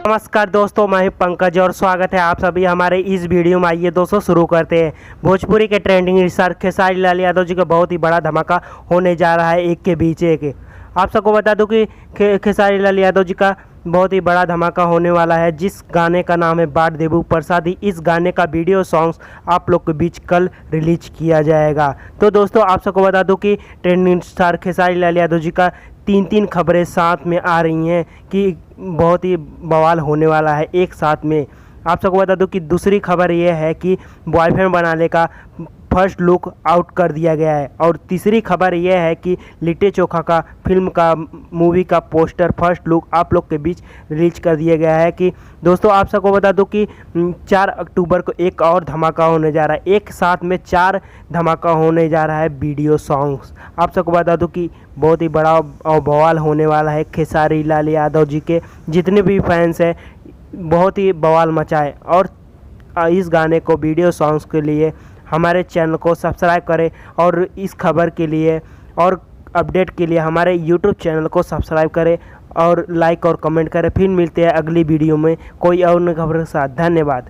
नमस्कार दोस्तों, मैं हूं पंकज और स्वागत है आप सभी हमारे इस वीडियो में। आइए दोस्तों शुरू करते हैं। भोजपुरी के ट्रेंडिंग स्टार खेसारी लाल यादव जी का बहुत ही बड़ा धमाका होने जा रहा है एक के बीच एक। आप सबको बता दूं कि खेसारी लाल यादव जी का बहुत ही बड़ा धमाका होने वाला है, जिस गाने का नाम है बाट देबू प्रसादी। इस गाने का वीडियो सॉन्ग्स आप लोग के बीच कल रिलीज किया जाएगा। तो दोस्तों आप सबको बता दूं कि ट्रेंडिंग स्टार खेसारी लाल यादव जी का तीन खबरें साथ में आ रही हैं कि बहुत ही बवाल होने वाला है एक साथ में। आप सबको बता दूं कि दूसरी खबर यह है कि बॉयफ्रेंड बनाने का फर्स्ट लुक आउट कर दिया गया है, और तीसरी खबर यह है कि लिट्टी चोखा का फिल्म का मूवी का पोस्टर फर्स्ट लुक आप लोग के बीच रिलीज कर दिया गया है। कि दोस्तों आप सबको बता दूं कि 4 अक्टूबर को एक और धमाका होने जा रहा है। एक साथ में 4 धमाका होने जा रहा है वीडियो सॉन्ग्स। आप सबको बता दूं कि बहुत ही बड़ा बवाल होने वाला है। खेसारी लाल यादव जी के जितने भी फैंस हैं बहुत ही बवाल मचाए, और इस गाने को वीडियो सॉन्ग्स के लिए हमारे चैनल को सब्सक्राइब करें, और इस खबर के लिए और अपडेट के लिए हमारे यूट्यूब चैनल को सब्सक्राइब करें और लाइक और कमेंट करें। फिर मिलते हैं अगली वीडियो में कोई और नई खबर के साथ। धन्यवाद।